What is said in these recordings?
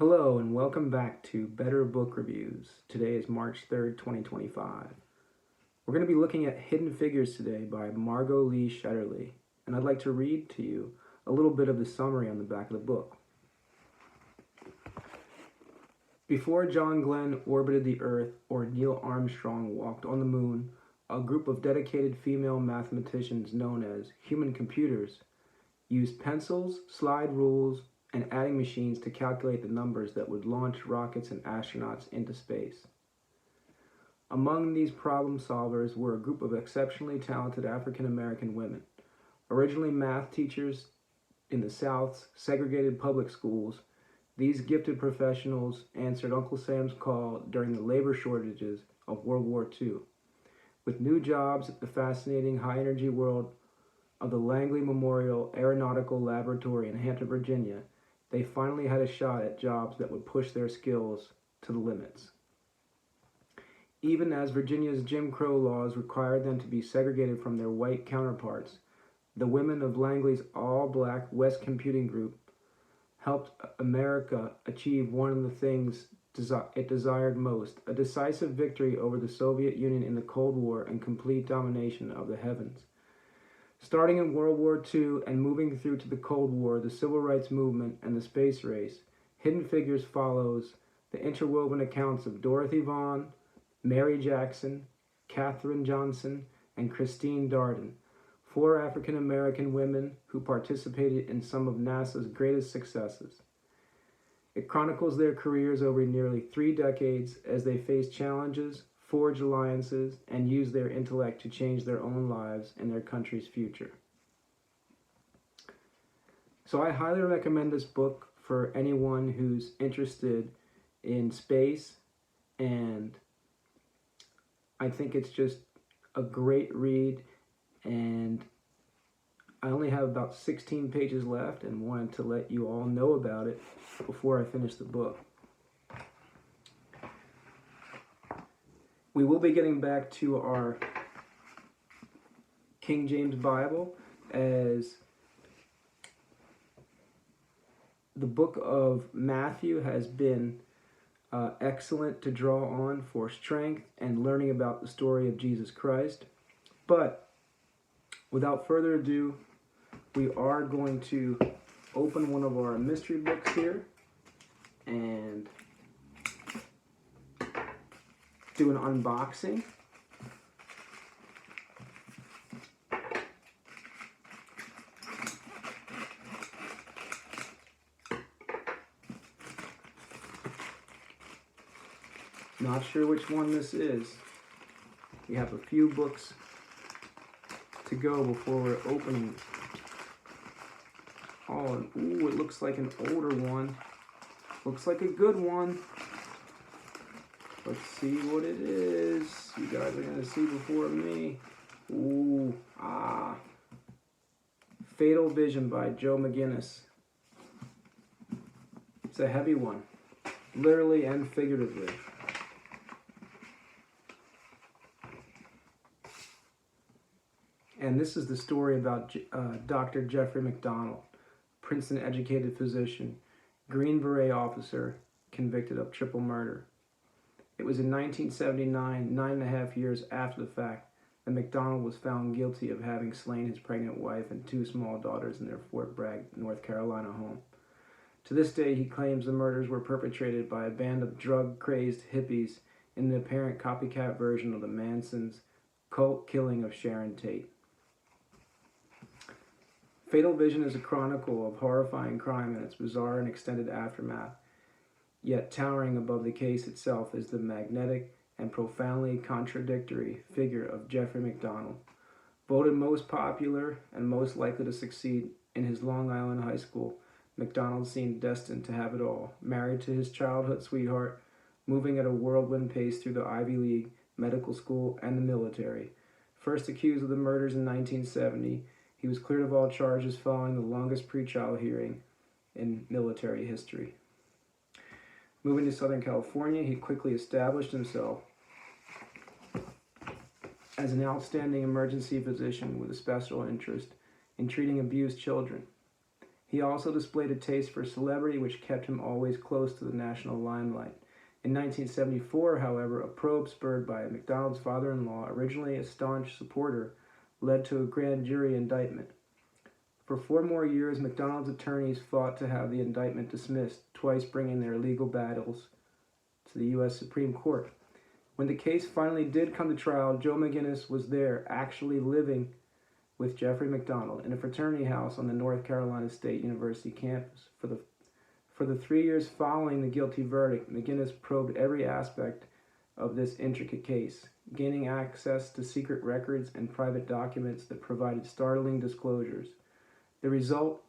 Hello and welcome back to Better Book Reviews. Today is March 3rd, 2025. We're going to be looking at Hidden Figures today by Margot Shetterly, and I'd like to read to you a little bit of the summary on the back of the book. Before John Glenn orbited the Earth or Neil Armstrong walked on the moon, a group of dedicated female mathematicians known as human computers used pencils, slide rules, and adding machines to calculate the numbers that would launch rockets and astronauts into space. Among these problem solvers were a group of exceptionally talented African American women. Originally math teachers in the South's segregated public schools, these gifted professionals answered Uncle Sam's call during the labor shortages of World War II. With new jobs at the fascinating high-energy world of the Langley Memorial Aeronautical Laboratory in Hampton, Virginia, they finally had a shot at jobs that would push their skills to the limits. Even as Virginia's Jim Crow laws required them to be segregated from their white counterparts, the women of Langley's all-black West Computing Group helped America achieve one of the things it desired most, a decisive victory over the Soviet Union in the Cold War and complete domination of the heavens. Starting in World War II and moving through to the Cold War, the Civil Rights Movement, and the space race, Hidden Figures follows the interwoven accounts of Dorothy Vaughan, Mary Jackson, Katherine Johnson, and Christine Darden, 4 African American women who participated in some of NASA's greatest successes. It chronicles their careers over nearly 3 decades as they faced challenges, forge alliances, and use their intellect to change their own lives and their country's future. So I highly recommend this book for anyone who's interested in space, and I think it's just a great read, and I only have about 16 pages left and wanted to let you all know about it before I finish the book. We will be getting back to our King James Bible, as the Book of Matthew has been excellent to draw on for strength and learning about the story of Jesus Christ. But without further ado, we are going to open one of our mystery books here and do an unboxing. Not sure which one this is. We have a few books to go before we're opening. Oh, ooh, it looks like an older one. Looks like a good one. Let's see what it is. You guys are going to see before me. Ooh, Fatal Vision by Joe McGinnis. It's a heavy one, literally and figuratively. And this is the story about Dr. Jeffrey McDonald, Princeton-educated physician, Green Beret officer, convicted of triple murder. It was in 1979, 9.5 years after the fact, that McDonald was found guilty of having slain his pregnant wife and 2 small daughters in their Fort Bragg, North Carolina home. To this day, he claims the murders were perpetrated by a band of drug-crazed hippies in the apparent copycat version of the Manson's cult killing of Sharon Tate. Fatal Vision is a chronicle of horrifying crime and its bizarre and extended aftermath. Yet towering above the case itself is the magnetic and profoundly contradictory figure of Jeffrey McDonald. Voted most popular and most likely to succeed in his Long Island high school, McDonald seemed destined to have it all. Married to his childhood sweetheart, moving at a whirlwind pace through the Ivy League, medical school, and the military. First accused of the murders in 1970, he was cleared of all charges following the longest pretrial hearing in military history. Moving to Southern California, he quickly established himself as an outstanding emergency physician with a special interest in treating abused children. He also displayed a taste for celebrity, which kept him always close to the national limelight. In 1974, however, a probe spurred by MacDonald's father-in-law, originally a staunch supporter, led to a grand jury indictment. For 4 more years, MacDonald's attorneys fought to have the indictment dismissed, twice bringing their legal battles to the U.S. Supreme Court. When the case finally did come to trial, Joe McGinnis was there, actually living with Jeffrey MacDonald in a fraternity house on the North Carolina State University campus. For the 3 years following the guilty verdict, McGinnis probed every aspect of this intricate case, gaining access to secret records and private documents that provided startling disclosures. The result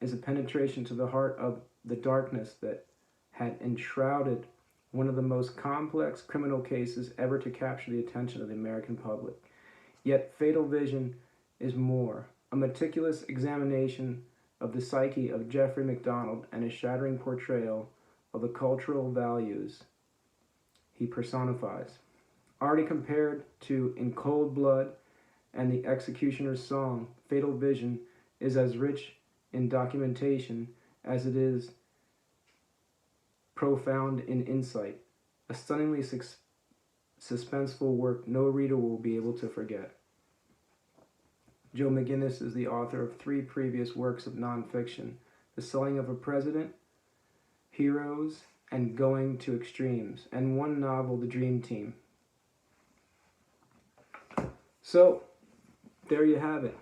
is a penetration to the heart of the darkness that had enshrouded one of the most complex criminal cases ever to capture the attention of the American public. Yet Fatal Vision is more, a meticulous examination of the psyche of Jeffrey MacDonald and a shattering portrayal of the cultural values he personifies. Already compared to In Cold Blood and The Executioner's Song, Fatal Vision is as rich in documentation as it is profound in insight, a stunningly suspenseful work no reader will be able to forget. Joe McGinnis is the author of 3 previous works of nonfiction, The Selling of a President, Heroes, and Going to Extremes, and 1 novel, The Dream Team. So, there you have it.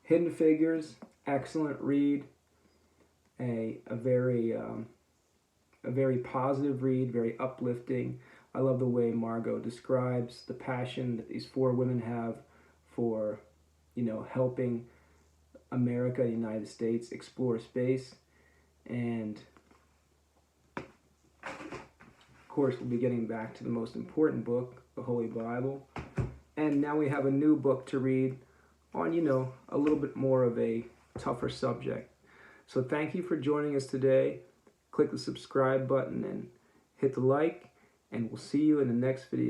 Hidden Figures, excellent read, a very positive read, very uplifting. I love the way Margot describes the passion that these 4 women have for, helping America, the United States, explore space. And of course, we'll be getting back to the most important book, the Holy Bible. And now we have a new book to read on, a little bit more of a tougher subject. So thank you for joining us today. Click the subscribe button and hit the like, and we'll see you in the next video.